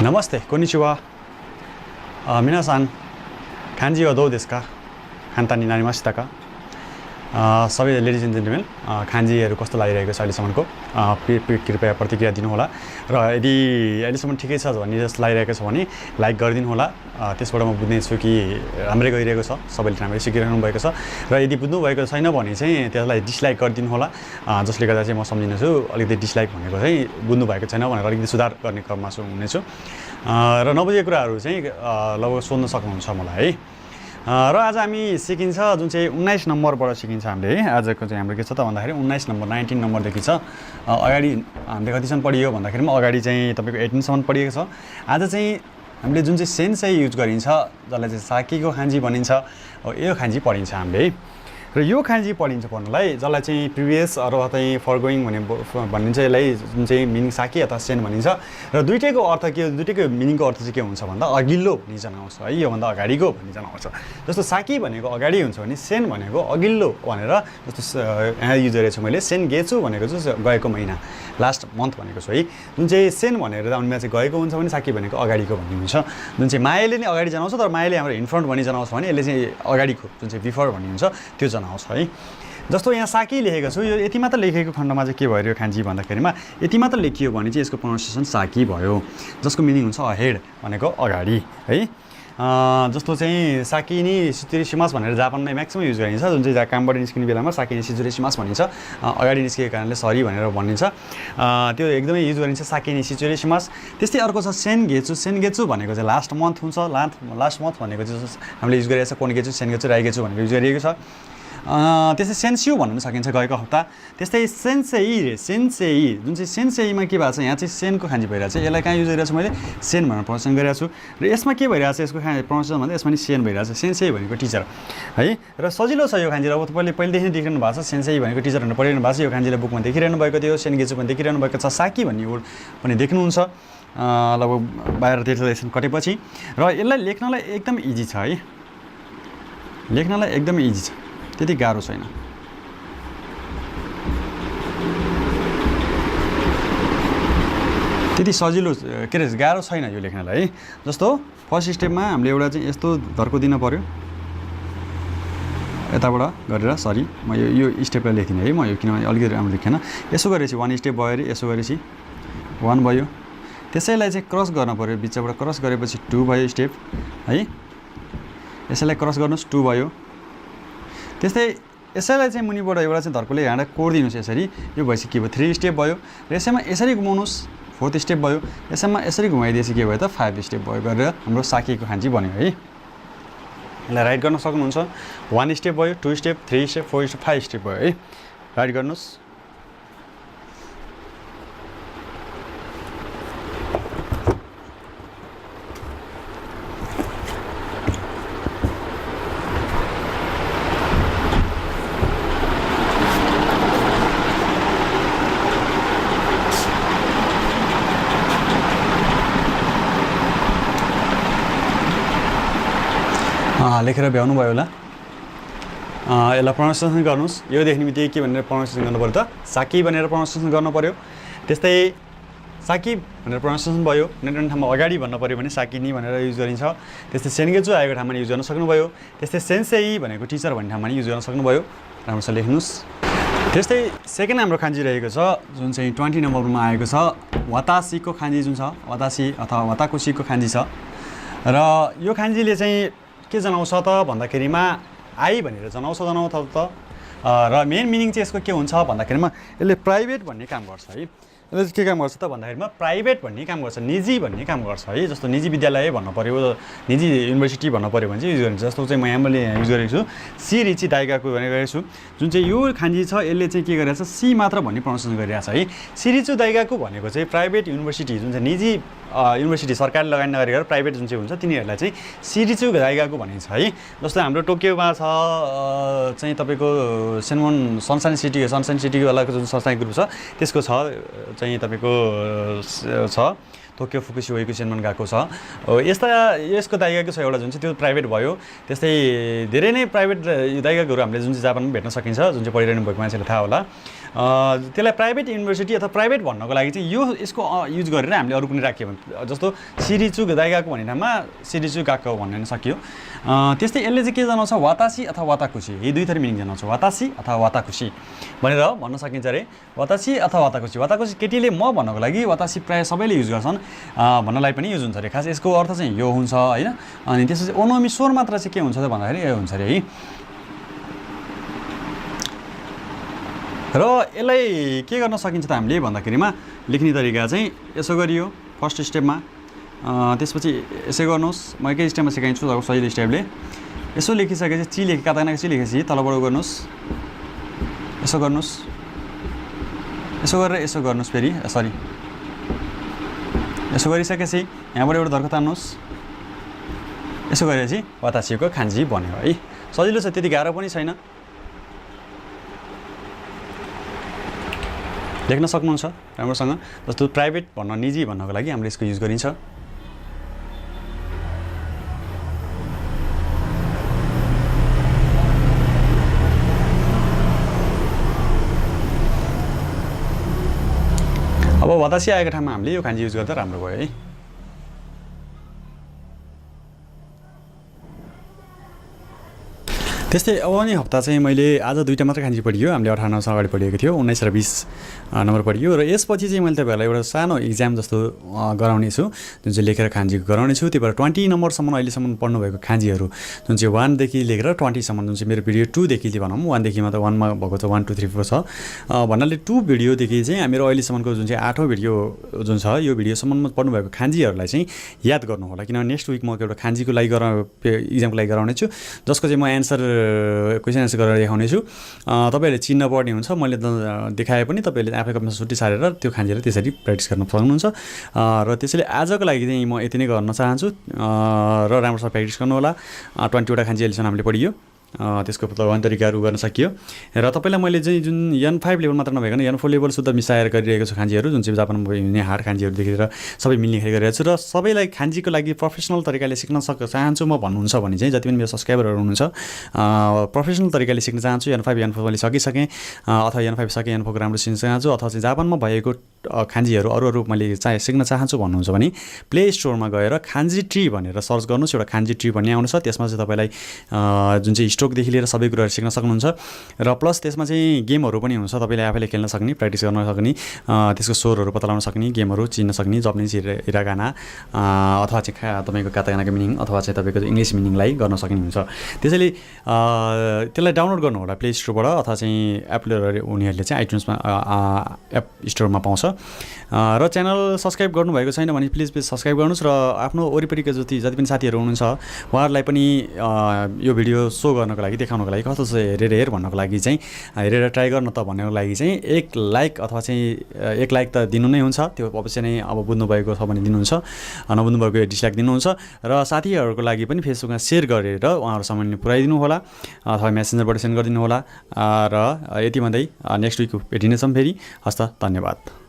नमस्ते, konnichiwa. 皆さん、漢字はどうですか？簡単になりましたか？सबै ladies and gentlemen खान्जीहरू कस्तो लागिरहेको छ अहिलेसम्मको कृपया प्रतिक्रिया दिनुहोला र यदि अहिलेसम्म ठिकै छ भन्ने जस्तो लागिरहेको छ भने लाइक गरिदिनु होला। त्यसबाट म बुझ्नेछु कि राम्रै गइरहेको छ, सबैले राम्रै सिकिरहनु भएको छ र यदि बुझ्नु भएको छैन भने चाहिँ त्यसलाई डिसलाइक गरिदिनु होला, जसले गर्दा चाहिँ म सम्झिनेछु अलिकति डिसलाइक भनेको चाहिँ बुझ्नु भएको छैन भनेर अलिकति सुधार गर्ने क्रममा हुनेछु र नबुझेको कुराहरू चाहिँ लगभग सोध्न सक्नुहुन्छ मलाई है। र आज हामी सिकिन्छ जुन चाहिँ 19 नम्बरबाट सिकिन्छ हामीले है। आजको चाहिँ हाम्रो के छ त भन्दाखेरि 19 नम्बर 19 नम्बरदेखि छ। अगाडि हामीले कतिसम्म पढियो भन्दाखेरि अगाडि चाहिँ तपाईको 18 सम्म पढिएको छ। आज चाहिँ हामीले जुन चाहिँ सेन्स युज गरिन्छ जसलाई चाहिँ साकीको खान्जी भनिन्छ, यो खान्जी पढिन्छ हामीले है। र यो खान्जी पढिन्छ पढ्नलाई जसलाई चाहिँ प्रिभियस अथवा चाहिँ फरगोइङ भनिन्छ, यसलाई जुन चाहिँ मिनिङ साकी अथवा सेन भनिन्छ। र दुईटैको अर्थ के, दुईटैको मिनिङको अर्थ चाहिँ के हुन्छ भन्दा अघिल्लो भनी जनाउँछ है, योभन्दा अगाडिको भनी जनाउँछ। जस्तो साकी भनेको अगाडि हुन्छ भने सेन भनेको अघिल्लो भनेर, जस्तो यहाँ युज गरेको छु मैले सेन गेछु भनेको चाहिँ गएको महिना, लास्ट मन्थ भनेको छु है। जुन चाहिँ सेन भनेर उनीमा चाहिँ गएको हुन्छ भने साकी भनेको अगाडिको भन्ने हुन्छ। जुन चाहिँ मायाले नै अगाडि जनाउँछ तर मायाले हाम्रो इन फ्रन्ट भनी जनाउँछ भने यसले चाहिँ अगाडिको जुन चाहिँ बिफोर भन्ने हुन्छ त्यो जनाउँछ है। जस्तो यहाँ साकी लेखेको छु, यो यति मात्र लेखेको खण्डमा चाहिँ के भयो खान्जी भन्दाखेरिमा यति मात्र लेखियो भने चाहिँ यसको प्रोनाउन्सिएसन साकी भयो, जसको मिनिङ हुन्छ अहेड भनेको अगाडि है। जस्तो चाहिँ साकी नि सिचुएसिमास भनेर जापानमा म्याक्सिमम युज गरिन्छ, जुन चाहिँ कामबाट निस्किने बेलामा साकी नि सिचुएसिमास भनिन्छ, अगाडि निस्केको कारणले सरी भनेर भनिन्छ, त्यो एकदमै युज गरिन्छ साकी नि सिचुएसिमास। त्यस्तै अर्को छ सेन गेचु। सेन गेचु भनेको चाहिँ लास्ट मन्थ हुन्छ, लास्ट मन्थ भनेको चाहिँ हामीले युज गरिरहेको छ कोन गेचु, सेन गेचु, राई गेचु भनेर युज गरिएको छ। त्यस्तै सेन्स्यु भन्नु सकिन्छ गएको हप्ता। त्यस्तै सेन्सेई, सेन्सेई जुन चाहिँ सेन्सेईमा के भएको छ यहाँ चाहिँ सेनको खान्जी भइरहेको छ, यसलाई कहाँ युज गरिरहेको छु मैले सेन भनेर प्रनाउन्सिएसन गरिरहेको छु। र यसमा के भइरहेको छ यसको प्रनाउन्सिएसन भन्दा यसमा नि सेन भइरहेको छ, सेन्सेई भनेको टिचर है। र सजिलो छ यो खान्जी, अब तपाईँले पहिलेदेखि देखिरहनु भएको छ सेन्सेई भनेको टिचर भनेर पढिरहनु भएको छ, यो खान्जीलाई बुकमा देखिरहनु भएको थियो, सेन गेचु पनि देखिरहनु भएको छ, साकी भन्ने वर्ड पनि देख्नुहुन्छ लगभग 12-13 लेसन कटेपछि। र यसलाई लेख्नलाई एकदम इजी छ है, लेख्नलाई एकदमै इजी छ, त्यति गाह्रो छैन। त्यति सजिलो के अरे गाह्रो छैन यो लेख्नलाई है। जस्तो फर्स्ट स्टेपमा हामीले एउटा चाहिँ यस्तो धर्को दिन पर्यो यताबाट गरेर, सरी म यो स्टेपलाई लेख्दिनँ है, म यो किनभने अलिकति राम्रो लेखेन। यसो गरेपछि 1 स्टेप भयो अरे, यसो गरेपछि 1 भयो, त्यसैलाई चाहिँ क्रस गर्न पर्यो, बिचबाट क्रस गरेपछि 2 भयो स्टेप है, यसैलाई क्रस गर्नुहोस् 2 भयो। त्यस्तै यसैलाई चाहिँ मुनिबाट एउटा चाहिँ धर्कोले हाँडा कोडिदिनुहोस् यसरी, यो भएपछि के भयो 3 स्टेप भयो। र यसैमा यसरी घुमाउनुहोस् 4th स्टेप भयो, यसैमा यसरी घुमाइदिएपछि के भयो त 5 स्टेप भयो गरेर हाम्रो साकीको खान्जी बन्यो है। यसलाई राइट गर्न सक्नुहुन्छ, 1 स्टेप भयो, 2 स्टेप, 3 स्टेप, 4 स्टेप, 5 स्टेप भयो है। राइट गर्नुहोस्। लेखेर भ्याउनु भयो होला। यसलाई प्रोनाउन्सिएसन गर्नुहोस्, यो देख्ने बित्तिकै के भनेर प्रोनाउन्सिएसन गर्नु पऱ्यो त साकी भनेर प्रोनाउन्सिएसन गर्नु पऱ्यो। त्यस्तै साकी भनेर प्रोनाउन्सिएसन भयो, नेटन ठाउँमा अगाडि भन्नु पऱ्यो भने साकी नि भनेर युज गरिन्छ। त्यस्तै सेनगेचु आएको ठाउँमा युज गर्न सक्नुभयो। त्यस्तै सेन्सेई भनेको टिचर भन्ने ठाउँमा युज गर्न सक्नुभयो, राम्रोसँग लेख्नुहोस्। त्यस्तै सेकेन्ड हाम्रो खान्जी रहेको छ जुन चाहिँ 20 नम्बरमा आएको छ, वातासीको खान्जी जुन छ, वातासी अथवा वाताकुसीको खान्जी छ। र यो खान्जीले चाहिँ के जनाउँछ त भन्दाखेरिमा आई भनेर जनाउँछ त र मेन मिनिङ चाहिँ यसको के हुन्छ भन्दाखेरिमा यसले प्राइभेट भन्ने काम गर्छ है। यसले के काम गर्छ त भन्दाखेरिमा प्राइभेट भन्ने काम गर्छ, निजी भन्ने काम गर्छ है। जस्तो निजी विद्यालय भन्नु पऱ्यो, निजी युनिभर्सिटी भन्नु पऱ्यो भने चाहिँ युज गरिन्छ। जस्तो चाहिँ म यहाँ मैले युज गरेको छु सी रिची दाइगाको भनेर गरेको छु। जुन चाहिँ यो खान्जी छ यसले चाहिँ के गरिरहेको छ सी मात्र भन्ने प्रोनाउन्सिएसन गरिरहेको छ है। सिरिचु दाइगाको भनेको चाहिँ प्राइभेट युनिभर्सिटी जुन चाहिँ निजी युनिभर्सिटी सरकारले लगानी नगरेर प्राइभेट जुन चाहिँ हुन्छ तिनीहरूलाई चाहिँ सिरिचु दाइगाको भनिन्छ है। जस्तो हाम्रो टोकियोमा छ चाहिँ तपाईँको सनसाइन सिटीको वालाको जुन संस्थान ग्रुप छ त्यसको छ चाहिँ तपाईँको छ टोकियो फुकुसियोको सेन्मन गएको छ। यसको दाइगाको छ एउटा जुन चाहिँ त्यो प्राइभेट भयो। त्यस्तै धेरै नै प्राइभेट दाइगाहरू हामीले जुन चाहिँ जापानमा भेट्न सकिन्छ, जुन चाहिँ पढिरहनु भएको मान्छेलाई थाहा होला। त्यसलाई प्राइभेट युनिभर्सिटी अथवा प्राइभेट भन्नको लागि चाहिँ यसको युज गरेर हामीले अरू पनि राख्यो भने जस्तो सिरिचु गएको भन्ने ठाउँमा सिरिचु गएको भन्न सकियो। त्यस्तै यसले चाहिँ के जनाउँछ वातासी अथवा वाताकुसी, यी दुई थरी मिनिङ जनाउँछ, वातासी अथवा वाताकुसी भनेर भन्न सकिन्छ अरे। वातासी अथवा वाताकुसी, वाताकुसी केटीले म भन्नको लागि वातासी प्रायः सबैले युज गर्छन् भन्नलाई पनि युज हुन्छ अरे। खास यसको अर्थ चाहिँ यो हुन्छ होइन। अनि त्यसपछि ओनोमी स्वर मात्र चाहिँ के हुन्छ त भन्दाखेरि यो हुन्छ अरे है। र यसलाई के गर्न सकिन्छ त हामीले भन्दाखेरिमा लेख्ने तरिका चाहिँ यसो गरियो फर्स्ट स्टेपमा। त्यसपछि यसै गर्नुहोस्, म एकै स्टेपमा सिकाइन्छु सजिलो स्टेपले। यसो लेखिसकेपछि ची लेखेँ कातानाको ची लेखेपछि तलबाट गर्नुहोस्, यसो गर्नुहोस्, यसो गरेर यसो गर्नुहोस् फेरि सरी यसो गरिसकेपछि यहाँबाट एउटा धर्को तान्नुहोस्, यसो गरेपछि वातासीको खान्जी बन्यो है। सजिलो छ, त्यति गाह्रो पनि छैन, लेख्न सक्नुहुन्छ राम्रोसँग। जस्तो प्राइभेट भन्न निजी भन्नको लागि हामीले यसको युज गरिन्छ। अब वातासी आएको ठाउँमा हामीले यो खान्जी युज गर्दा राम्रो भयो है। त्यस्तै अब नि हप्ता चाहिँ मैले आज दुईवटा मात्र खान्जी पढियो, हामीले 18 नम्बरसम्म अगाडि पढिएको थियो, 19 र 20 नम्बर पढियो। र यसपछि चाहिँ मैले तपाईँहरूलाई एउटा सानो इक्जाम जस्तो गराउने छु, जुन चाहिँ लेखेर खान्जी गराउने छु। त्यही भएर 20 नम्बरसम्म अहिलेसम्म पढ्नुभएको खान्जीहरू जुन चाहिँ 1 देखि लेखेर 20 सम्म, जुन चाहिँ मेरो भिडियो 2 देखि भनौँ 1 देखि मात्र 1 मा भएको छ 1 2 3 4 छ भन्नाले 2 भिडियोदेखि चाहिँ मेरो अहिलेसम्मको जुन चाहिँ 8औं भिडियो जुन छ यो भिडियोसम्म पढ्नुभएको खान्जीहरूलाई चाहिँ याद गर्नु होला। किनभने नेक्स्ट विक म एउटा खान्जीको लागि इक्जामको लागि गराउने छु, जसको चाहिँ म क्वेसन एन्सर गरेर देखाउने छु। तपाईँहरूले चिन्न पर्ने हुन्छ, मैले देखाए पनि तपाईँहरूले आफै कपीमा छुट्टी सारेर त्यो खान्जेर त्यसरी प्र्याक्टिस गर्न सक्नुहुन्छ। र त्यसैले आजको लागि चाहिँ म यति नै गर्न चाहन्छु र राम्रोसँग प्र्याक्टिस गर्नु होला। 20वटा खान्जी अहिलेसम्म हामीले पढियो, त्यसको लगाउने तरिकाहरू गर्न सकियो। र तपाईँलाई मैले चाहिँ जुन N5 लेभल मात्र नभइकन N4 लेभल सुद्धा मिसाएर गरिरहेको छु खान्जीहरू, जुन चाहिँ जापानमा हुने हार्ड खान्जीहरू देखेर सबै मिल्ने खाले गरिरहेको छु। र सबैलाई खान्जीको लागि प्रोफेसनल तरिकाले सिक्न चाहन्छु म भन्नुहुन्छ भने चाहिँ जति पनि मेरो सब्सक्राइबरहरू हुनुहुन्छ प्रोफेसनल तरिकाले सिक्न चाहन्छु, N5 N4 मैले सकिसकेँ अथवा N5 सकेँ N4 राम्रो सिक्न चाहन्छु, अथवा चाहिँ जापानमा भएको खान्जीहरू अरू मैले सिक्न चाहन्छु भन्नुहुन्छ भने प्ले स्टोरमा गएर खान्जी ट्री भनेर सर्च गर्नुहोस्। एउटा खान्जी ट्री भन्ने आउँछ, त्यसमा चाहिँ तपाईँलाई जुन चाहिँ स्ट्रोकदेखि लिएर सबै कुराहरू सिक्न सक्नुहुन्छ। र प्लस त्यसमा चाहिँ गेमहरू पनि हुन्छ, तपाईँले आफैले खेल्न सक्ने, प्र्याक्टिस गर्न सक्ने, त्यसको स्वरहरू पत्ता लगाउन सक्ने, गेमहरू चिन्न सक्ने, जपनिज हिरागाना अथवा चाहिँ तपाईँको कातागानाको मिनिङ अथवा चाहिँ तपाईँको इङ्ग्लिस मिनिङलाई गर्न सक्ने हुन्छ। त्यसैले त्यसलाई डाउनलोड गर्नु होला प्ले स्टोरबाट अथवा चाहिँ एप्पलहरू उनीहरूले चाहिँ आइट्युन्समा एप स्टोरमा पाउँछ। र च्यानल सब्सक्राइब गर्नुभएको छैन भने प्लिज सब्सक्राइब गर्नुहोस् र आफ्नो वरिपरिको जति पनि साथीहरू हुनुहुन्छ उहाँहरूलाई पनि यो भिडियो सो गर्नको लागि, देखाउनको लागि, कस्तो छ हेरेर भन्नको लागि चाहिँ हेरेर ट्राई गर्न त भन्नको लागि चाहिँ 1 लाइक अथवा चाहिँ 1 लाइक त दिनु नै हुन्छ। त्यो अवश्य नै अब बुझ्नुभएको छ भने दिनुहुन्छ, नबुझ्नुभएको डिसलाइक दिनुहुन्छ। र साथीहरूको लागि पनि फेसबुकमा सेयर गरेर उहाँहरूसम्म पुऱ्याइदिनु होला अथवा मेसेन्जरबाट सेन्ड गरिदिनु होला। र यति भन्दै नेक्स्ट विक भेटिनेछौँ फेरि। हस्त, धन्यवाद।